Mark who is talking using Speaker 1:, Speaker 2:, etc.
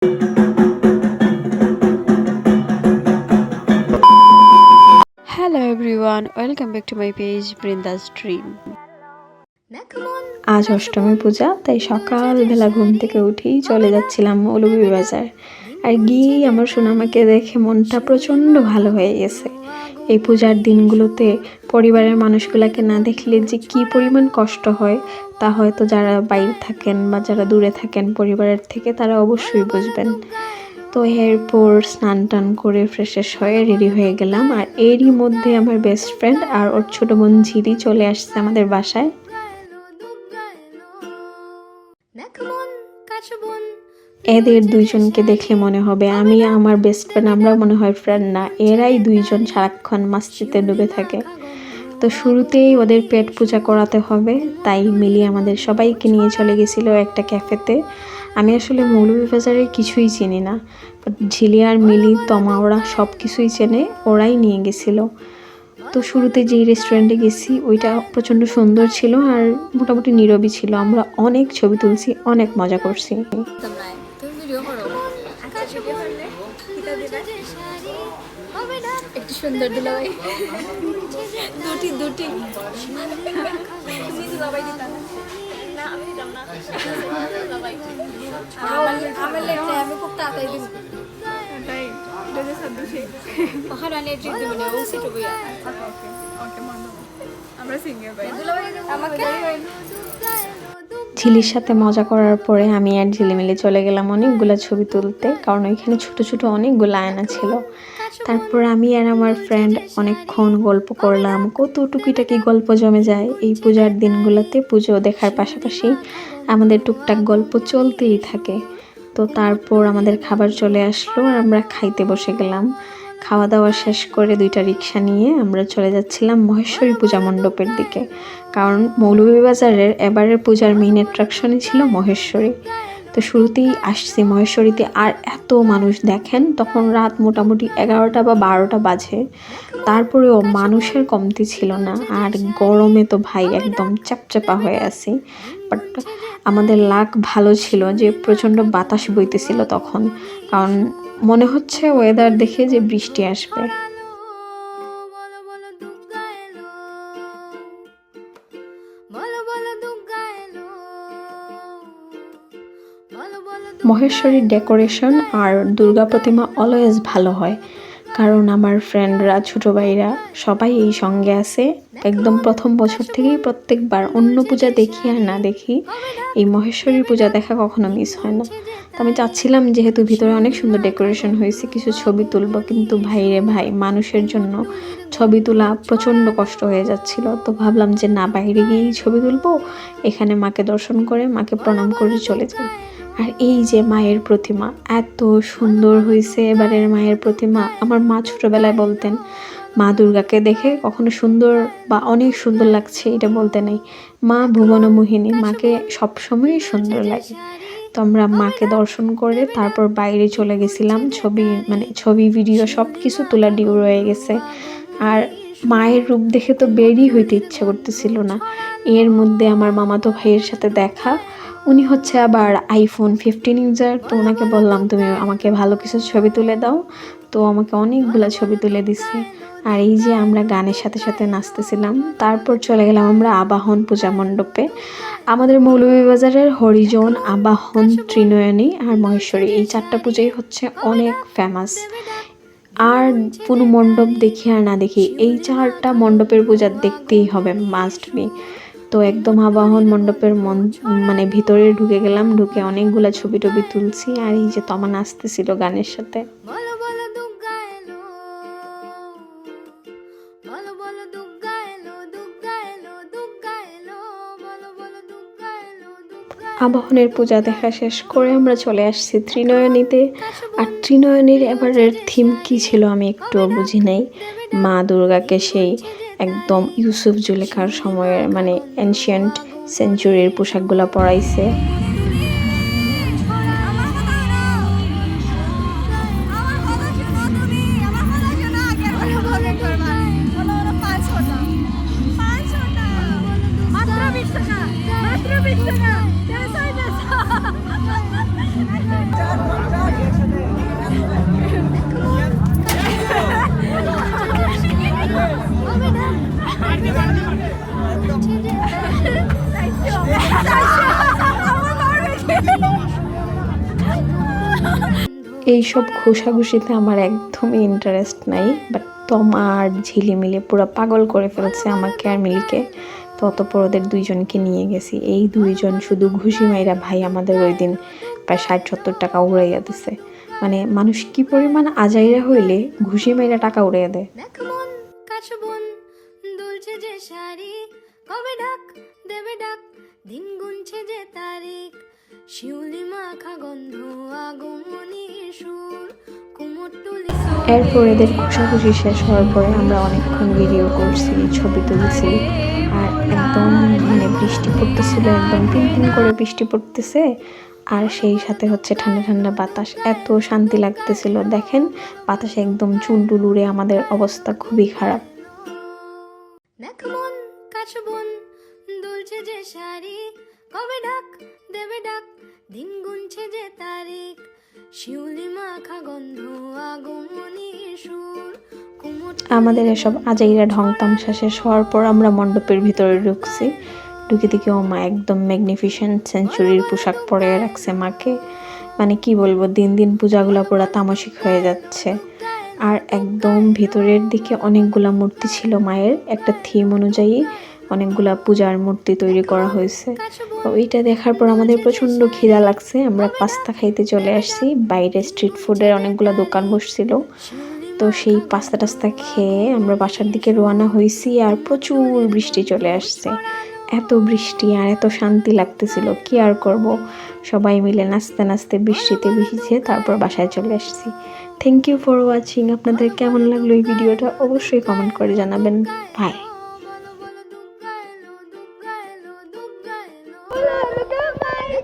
Speaker 1: Hello everyone, welcome back to my page Brinda's Dream. আজ অষ্টমী পূজা, তাই সকালবেলা ঘুম থেকে উঠেই চলে যাচ্ছিলাম মৌলভীবাজার। আর গিয়েই আমার সোনামাকে দেখে মনটা প্রচণ্ড ভালো হয়ে গেছে। এই পূজার দিনগুলোতে পরিবারের মানুষগুলোকে না দেখলে যে কী পরিমাণ কষ্ট হয় তা হয়তো যারা বাইরে থাকেন বা যারা দূরে থাকেন পরিবারের থেকে তারা অবশ্যই বুঝবেন। তো এরপর স্নান টান করে ফ্রেশ হয়ে রেডি হয়ে গেলাম। আর এরই মধ্যে আমার বেস্ট ফ্রেন্ড আর ওর ছোটো বোন ঝিরি চলে আসছে আমাদের বাসায়। এদের দুইজনকে দেখলে মনে হবে আমি আমার বেস্ট ফ্রেন্ড, আমরা মনে হয় ফ্রেন্ড না, এরাই দুইজন সারাক্ষণ মাস্তিতে ডুবে থাকে। তো শুরুতেই ওদের পেট পূজা করাতে হবে, তাই মিলি আমাদের সবাইকে নিয়ে চলে গেছিলো একটা ক্যাফেতে। আমি আসলে মৌলভীবাজারের কিছুই চিনি না, বাট ঝিলি আর মিলি তমা ওরা সব কিছুই চেনে, ওরাই নিয়ে গেছিলো। তো শুরুতে যেই রেস্টুরেন্টে গেছি ওইটা প্রচণ্ড সুন্দর ছিল আর মোটামুটি নীরবই ছিল। আমরা অনেক ছবি তুলছি, অনেক মজা করছি।
Speaker 2: একটু সুন্দর দুলাভাই দুটি দুলাভাই দিতাম না, আমি দিতাম না। আমি খুব তাড়াতাড়ি দিব তাই এটা সাদুশে মহারানী ট্রিট দিব না, ও সিট বইয়া ওকে আমরা সিঙ্গেল ভাই দুলাভাই আমাকে
Speaker 1: ঝিলির সাথে মজা করার পরে আমি আর ঝিলি মিলে চলে গেলাম অনেকগুলো ছবি তুলতে, কারণ ওইখানে ছোটো ছোটো অনেকগুলো আয়না ছিল। তারপর আমি আর আমার ফ্রেন্ড অনেকক্ষণ গল্প করলাম, কত টুকিটাকি গল্প জমে যায় এই পূজার দিনগুলোতে। পুজো দেখার পাশাপাশি আমাদের টুকটাক গল্প চলতেই থাকে। তো তারপর আমাদের খাবার চলে আসলো আর আমরা খাইতে বসে গেলাম। খাওয়া দাওয়া শেষ করে দুইটা রিক্সা নিয়ে আমরা চলে যাচ্ছিলাম মহেশ্বরী পূজা মণ্ডপের দিকে, কারণ মৌলভীবাজারের এবারের পূজার মেইন অ্যাট্রাকশনই ছিল মহেশ্বরী। তো শুরুতেই আসছি মহেশ্বরীতে, আর এত মানুষ দেখেন, তখন রাত মোটামুটি 11টা বা 12টা বাজে, তারপরেও মানুষের কমতি ছিল না। আর গরমে তো ভাই একদম চাপচাপা হয়ে আছি। বাট আমাদের লাক ভালো ছিল যে প্রচণ্ড বাতাস বইতেছিল তখন, কারণ মনে হচ্ছে ওয়েদার দেখে যে বৃষ্টি আসবে। মহেশ্বরীর ডেকোরেশন আর দুর্গা প্রতিমা অলওয়েজ ভালো হয়, কারণ আমার ফ্রেন্ডরা ছোটো ভাইরা সবাই এই সঙ্গে আছে। একদম প্রথম বছর থেকেই প্রত্যেকবার অন্য পূজা দেখি আর না দেখি, এই মহেশ্বরীর পূজা দেখা কখনো মিস হয় না। তো আমি চাচ্ছিলাম যেহেতু ভিতরে অনেক সুন্দর ডেকোরেশন হয়েছে কিছু ছবি তুলব, কিন্তু ভাইরে ভাই মানুষের জন্য ছবি তোলা প্রচণ্ড কষ্ট হয়ে যাচ্ছিল। তো ভাবলাম যে না, বাইরে গিয়েই ছবি তুলবো, এখানে মাকে দর্শন করে মাকে প্রণাম করে চলে যাই। আর এই যে মায়ের প্রতিমা এত সুন্দর হয়েছে এবারের মায়ের প্রতিমা। আমার মা ছোটোবেলায় বলতেন মা দুর্গাকে দেখে কখনো সুন্দর বা অনেক সুন্দর লাগছে এটা বলতে নেই, মা ভুবনমোহিনী, মাকে সবসময়ই সুন্দর লাগে। তো আমরা মাকে দর্শন করে তারপর বাইরে চলে গেছিলাম। ছবি ভিডিও সব কিছু তোলা ডিউ রয়ে গেছে। আর মায়ের রূপ দেখে তো বেরই হইতে ইচ্ছে করতেছিল না। এর মধ্যে আমার মামাতো ভাইয়ের সাথে দেখা, উনি হচ্ছে আবার iPhone 15 ইউজার। তো ওনাকে বললাম তুমি আমাকে ভালো কিছু ছবি তুলে দাও, তো আমাকে অনেকগুলো ছবি তুলে দিছে। আর এই যে আমরা গানের সাথে সাথে নাচতেছিলাম। তারপর চলে গেলাম আমরা আবাহন পূজা মণ্ডপে। আমাদের মৌলভীবাজারের হরিজন, আবাহন, ত্রিনয়নী আর মহেশ্বরী এই 4টা পূজাই হচ্ছে অনেক ফেমাস। আর কোনো মণ্ডপ দেখি আর না দেখি, এই 4টা মণ্ডপের পূজা দেখতেই হবে, মাস্ট বি। তো একদম আবাহন মণ্ডপের ভিতরে ঢুকে গেলাম, ঢুকে অনেকগুলা ছবি টবি তুলছি। আর এই যে তমা নাচতেছিল গানের সাথে। আবাহনের পূজা দেখা শেষ করে আমরা চলে আসছি ত্রিনয়নীতে। আর ত্রিনয়নীর এবারের থিম কী ছিল আমি একটুও বুঝি নাই। মা দুর্গাকে সেই একদম ইউসুফ জুলেখার সময়ের এনশিয়েন্ট সেঞ্চুরির পোশাকগুলো পরাইছে। এইসব ঘুষাঘুষিতে আমার একদমই ইন্টারেস্ট নাই, বাট তমা আর ঝিলি মিলে পুরো পাগল করে ফেলছে আমাকে আর মিলিকে। তো অতঃপর ওদের দুইজনকে নিয়ে গেছি। এই দুইজন শুধু ঘুষি মাইরা ভাই আমাদের ওই দিন প্রায় 60-70 টাকা উড়াইয়া দিছে। মানে মানুষ কি পরিমাণ আজাইরা হইলে ঘুষি মাইরা টাকা উড়াইয়া দেয়।
Speaker 3: দেখ মন কাশবন দুলছে যে শাড়ি, কবে ডাক দেবে ডাক, দিন গুনছে যে তারিখ, শিউলি মাখা গন্ধ আগমনীর সুর, কুমোর তুলি
Speaker 1: এরপর এদের ঘুষাঘুষি শেষ হওয়ার পরে আমরা অনেকক্ষণ ভিডিও করছি, ছবি তুলছি। আর একদম মানে বৃষ্টি পড়তেছিল, একদম তিন তিন করে বৃষ্টি পড়তেছে। আর সেই সাথে হচ্ছে ঠান্ডা ঠান্ডা বাতাস, এত শান্তি লাগতেছিল। দেখেন বাতাসে একদম চুল টুল উড়ে আমাদের অবস্থা খুবই খারাপ।
Speaker 3: দেখ মন কাশবন দুলছে যে শাড়ি, কবে ডাক দেবে ডাক, দিন গুনছে যে তারিখ, শিউলি মাখা গন্ধ আগমনীর সুর, কুমোর
Speaker 1: আমাদের এসব আজাইরা ঢং তামসা শেষ হওয়ার পর আমরা মণ্ডপের ভিতরে ঢুকছি। ঢুকে দেখি ও মা একদম ম্যাগনিফিসেন্ট সেঞ্চুরির পোশাক পরে রাখছে মাকে। মানে কি বলবো, দিন দিন পূজাগুলো পুরো তামাশিক হয়ে যাচ্ছে। আর একদম ভিতরের দিকে অনেকগুলা মূর্তি ছিল মায়ের, একটা থিম অনুযায়ী অনেকগুলা পূজার মূর্তি তৈরি করা হয়েছে। তো ওইটা দেখার পর আমাদের প্রচণ্ড খিদা লাগছে, আমরা পাস্তা খাইতে চলে আসছি। বাইরে স্ট্রিট ফুডের অনেকগুলা দোকান বসছিল, তো সেই পাস্তা টাস্তা খেয়ে আমরা বাসার দিকে রওনা হয়েছি। আর প্রচুর বৃষ্টি চলে আসছে, এত বৃষ্টি আর এত শান্তি লাগতেছিল, কি আর করব। সবাই মিলে নাচতে নাচতে বৃষ্টিতে ভিজে তারপর বাসায় চলে আসছি। Thank you for watching. আপনাদের কেমন লাগলো এই ভিডিওটা অবশ্যই কমেন্ট করে জানাবেন। বাই।
Speaker 3: দুগ্গা এলো দুগ্গা এলো দুগ্গা এলো,